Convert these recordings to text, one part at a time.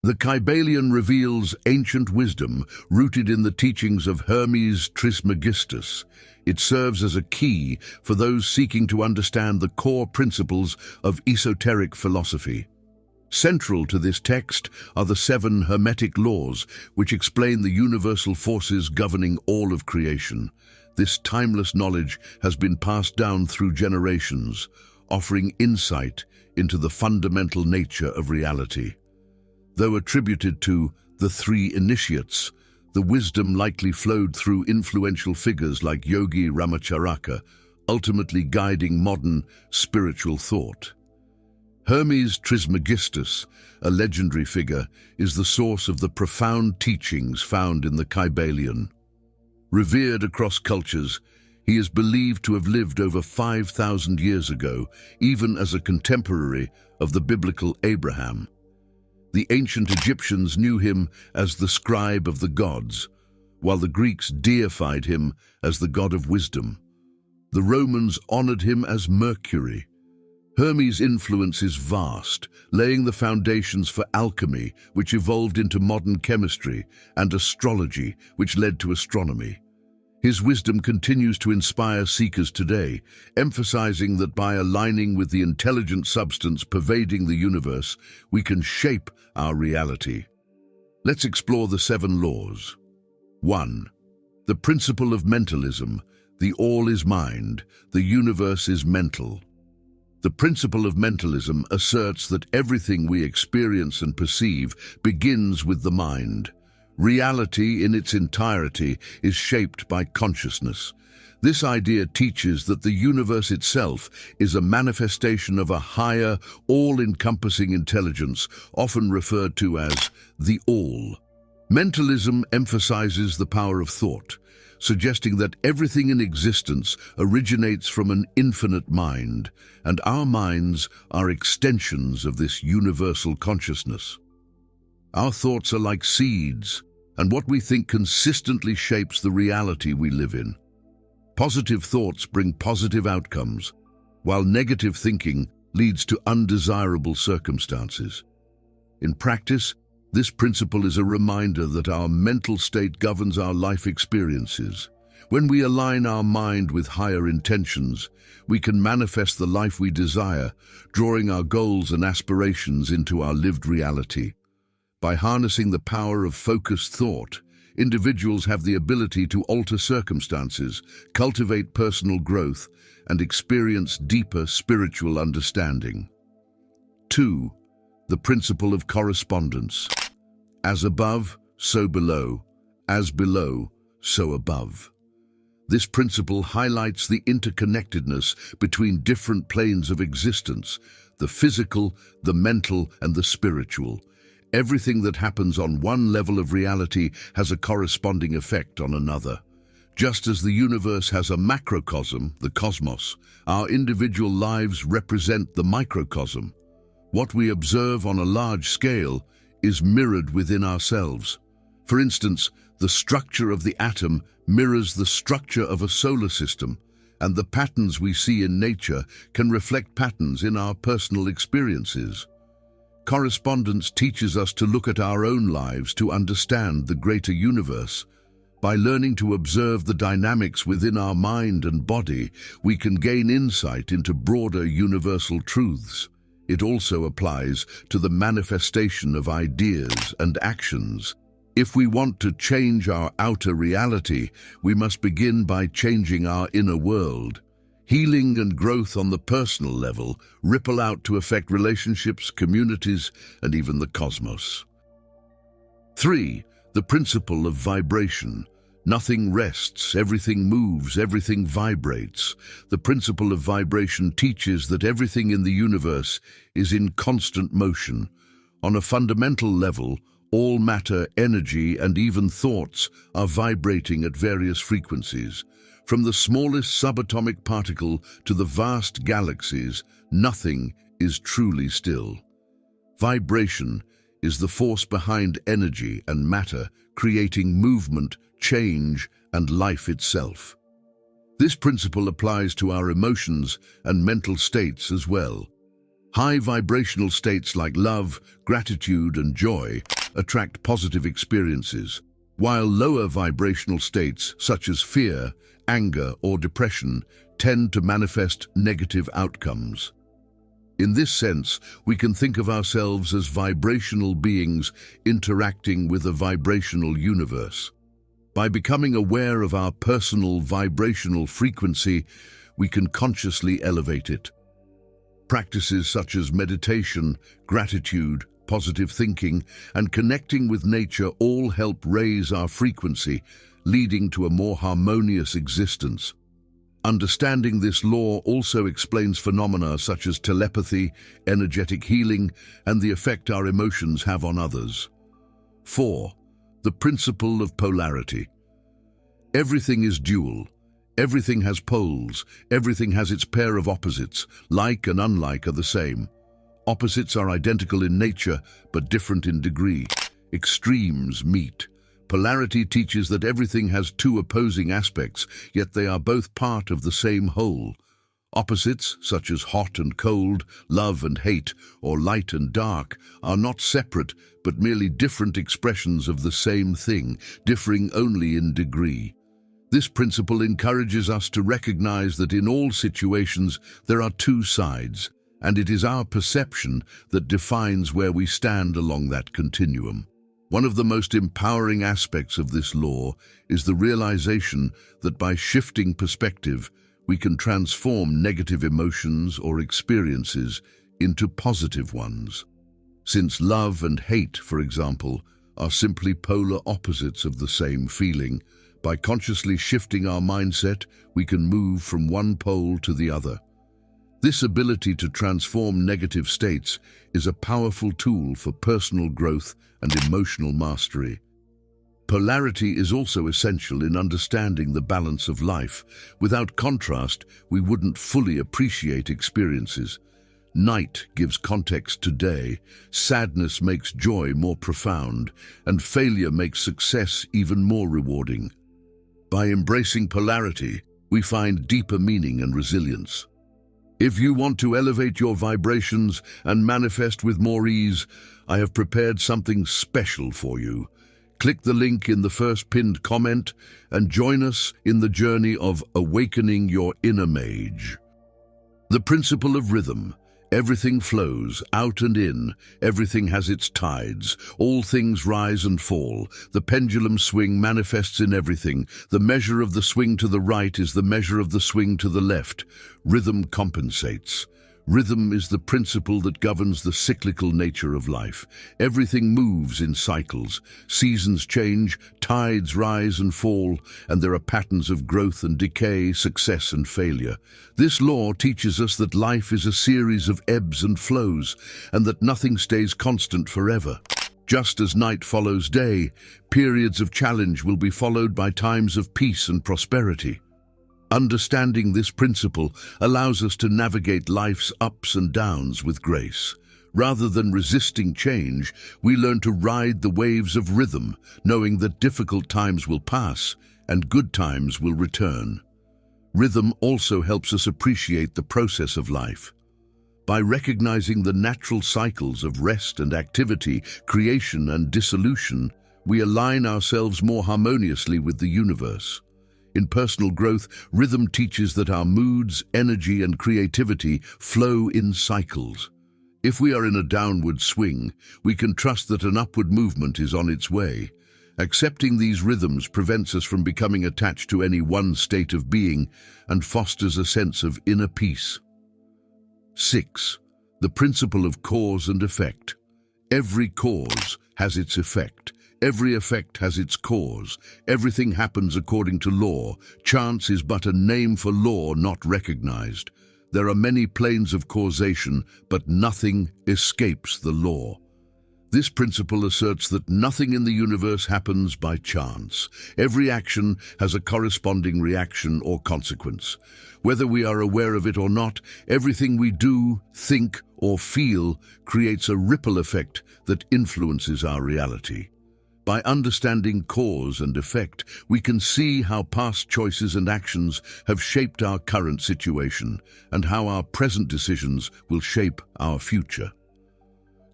The Kybalion reveals ancient wisdom rooted in the teachings of Hermes Trismegistus. It serves as a key for those seeking to understand the core principles of esoteric philosophy. Central to this text are the 7 Hermetic laws, which explain the universal forces governing all of creation. This timeless knowledge has been passed down through generations, offering insight into the fundamental nature of reality. Though attributed to the 3 initiates, the wisdom likely flowed through influential figures like Yogi Ramacharaka, ultimately guiding modern spiritual thought. Hermes Trismegistus, a legendary figure, is the source of the profound teachings found in the Kybalion. Revered across cultures, he is believed to have lived over 5,000 years ago, even as a contemporary of the biblical Abraham. The ancient Egyptians knew him as the scribe of the gods, while the Greeks deified him as the god of wisdom. The Romans honored him as Mercury. Hermes' influence is vast, laying the foundations for alchemy, which evolved into modern chemistry, and astrology, which led to astronomy. His wisdom continues to inspire seekers today, emphasizing that by aligning with the intelligent substance pervading the universe, we can shape our reality. Let's explore the 7 laws. 1. The principle of mentalism. The all is mind, the universe is mental. The principle of mentalism asserts that everything we experience and perceive begins with the mind. Reality in its entirety is shaped by consciousness. This idea teaches that the universe itself is a manifestation of a higher, all-encompassing intelligence, often referred to as the All. Mentalism emphasizes the power of thought, suggesting that everything in existence originates from an infinite mind, and our minds are extensions of this universal consciousness. Our thoughts are like seeds, and what we think consistently shapes the reality we live in. Positive thoughts bring positive outcomes, while negative thinking leads to undesirable circumstances. In practice, this principle is a reminder that our mental state governs our life experiences. When we align our mind with higher intentions, we can manifest the life we desire, drawing our goals and aspirations into our lived reality. By harnessing the power of focused thought, individuals have the ability to alter circumstances, cultivate personal growth, and experience deeper spiritual understanding. 2. The principle of correspondence. As above, so below. As below, so above. This principle highlights the interconnectedness between different planes of existence, the physical, the mental, and the spiritual. Everything that happens on one level of reality has a corresponding effect on another. Just as the universe has a macrocosm, the cosmos, our individual lives represent the microcosm. What we observe on a large scale is mirrored within ourselves. For instance, the structure of the atom mirrors the structure of a solar system, and the patterns we see in nature can reflect patterns in our personal experiences. Correspondence teaches us to look at our own lives to understand the greater universe. By learning to observe the dynamics within our mind and body, we can gain insight into broader universal truths. It also applies to the manifestation of ideas and actions. If we want to change our outer reality, we must begin by changing our inner world. Healing and growth on the personal level ripple out to affect relationships, communities, and even the cosmos. 3. The principle of vibration. Nothing rests, everything moves, everything vibrates. The principle of vibration teaches that everything in the universe is in constant motion. On a fundamental level, all matter, energy, and even thoughts are vibrating at various frequencies. From the smallest subatomic particle to the vast galaxies, nothing is truly still. Vibration is the force behind energy and matter, creating movement, change, and life itself. This principle applies to our emotions and mental states as well. High vibrational states like love, gratitude, and joy attract positive experiences, while lower vibrational states such as fear, anger, or depression tend to manifest negative outcomes. In this sense, we can think of ourselves as vibrational beings interacting with a vibrational universe. By becoming aware of our personal vibrational frequency, we can consciously elevate it. Practices such as meditation, gratitude, positive thinking, and connecting with nature all help raise our frequency, leading to a more harmonious existence. Understanding this law also explains phenomena such as telepathy, energetic healing, and the effect our emotions have on others. 4. The principle of polarity. Everything is dual. Everything has poles. Everything has its pair of opposites. Like and unlike are the same. Opposites are identical in nature, but different in degree. Extremes meet. Polarity teaches that everything has two opposing aspects, yet they are both part of the same whole. Opposites, such as hot and cold, love and hate, or light and dark, are not separate, but merely different expressions of the same thing, differing only in degree. This principle encourages us to recognize that in all situations there are two sides, and it is our perception that defines where we stand along that continuum. One of the most empowering aspects of this law is the realization that by shifting perspective, we can transform negative emotions or experiences into positive ones. Since love and hate, for example, are simply polar opposites of the same feeling, by consciously shifting our mindset, we can move from one pole to the other. This ability to transform negative states is a powerful tool for personal growth and emotional mastery. Polarity is also essential in understanding the balance of life. Without contrast, we wouldn't fully appreciate experiences. Night gives context to day, sadness makes joy more profound, and failure makes success even more rewarding. By embracing polarity, we find deeper meaning and resilience. If you want to elevate your vibrations and manifest with more ease, I have prepared something special for you. Click the link in the first pinned comment and join us in the journey of awakening your inner mage. The principle of rhythm. Everything flows, out and in. Everything has its tides. All things rise and fall. The pendulum swing manifests in everything. The measure of the swing to the right is the measure of the swing to the left. Rhythm compensates. Rhythm is the principle that governs the cyclical nature of life. Everything moves in cycles. Seasons change, tides rise and fall, and there are patterns of growth and decay, success and failure. This law teaches us that life is a series of ebbs and flows, and that nothing stays constant forever. Just as night follows day, periods of challenge will be followed by times of peace and prosperity. Understanding this principle allows us to navigate life's ups and downs with grace. Rather than resisting change, we learn to ride the waves of rhythm, knowing that difficult times will pass and good times will return. Rhythm also helps us appreciate the process of life. By recognizing the natural cycles of rest and activity, creation and dissolution, we align ourselves more harmoniously with the universe. In personal growth, rhythm teaches that our moods, energy, and creativity flow in cycles. If we are in a downward swing, we can trust that an upward movement is on its way. Accepting these rhythms prevents us from becoming attached to any one state of being and fosters a sense of inner peace. 6. The principle of cause and effect. Every cause has its effect. Every effect has its cause. Everything happens according to law. Chance is but a name for law not recognized. There are many planes of causation, but nothing escapes the law. This principle asserts that nothing in the universe happens by chance. Every action has a corresponding reaction or consequence. Whether we are aware of it or not, everything we do, think, or feel creates a ripple effect that influences our reality. By understanding cause and effect, we can see how past choices and actions have shaped our current situation and how our present decisions will shape our future.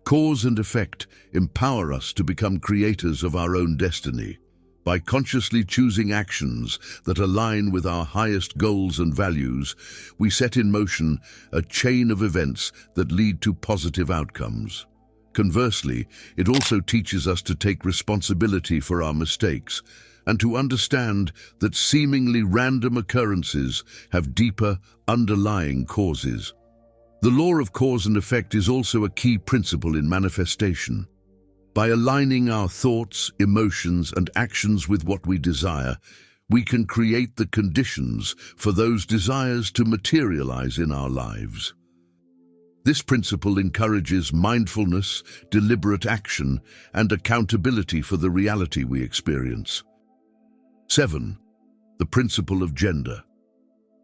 Cause and effect empower us to become creators of our own destiny. By consciously choosing actions that align with our highest goals and values, we set in motion a chain of events that lead to positive outcomes. Conversely, it also teaches us to take responsibility for our mistakes and to understand that seemingly random occurrences have deeper, underlying causes. The law of cause and effect is also a key principle in manifestation. By aligning our thoughts, emotions, and actions with what we desire, we can create the conditions for those desires to materialize in our lives. This principle encourages mindfulness, deliberate action, and accountability for the reality we experience. 7. The principle of gender.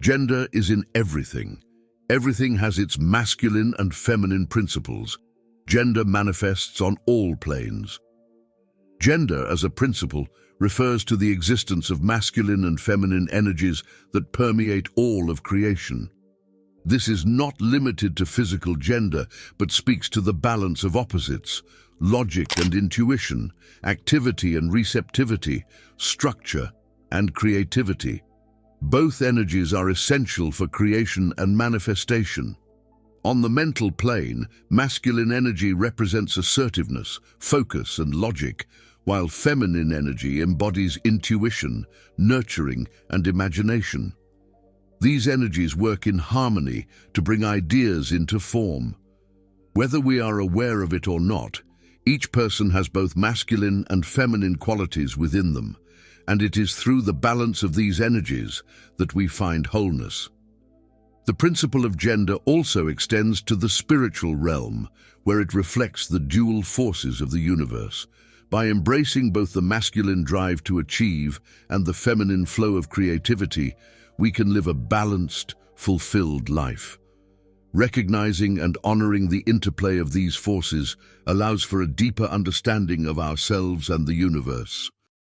Gender is in everything. Everything has its masculine and feminine principles. Gender manifests on all planes. Gender, as a principle, refers to the existence of masculine and feminine energies that permeate all of creation. This is not limited to physical gender, but speaks to the balance of opposites, logic and intuition, activity and receptivity, structure and creativity. Both energies are essential for creation and manifestation. On the mental plane, masculine energy represents assertiveness, focus, and logic, while feminine energy embodies intuition, nurturing, and imagination. These energies work in harmony to bring ideas into form. Whether we are aware of it or not, each person has both masculine and feminine qualities within them, and it is through the balance of these energies that we find wholeness. The principle of gender also extends to the spiritual realm, where it reflects the dual forces of the universe. By embracing both the masculine drive to achieve and the feminine flow of creativity, we can live a balanced, fulfilled life. Recognizing and honoring the interplay of these forces allows for a deeper understanding of ourselves and the universe.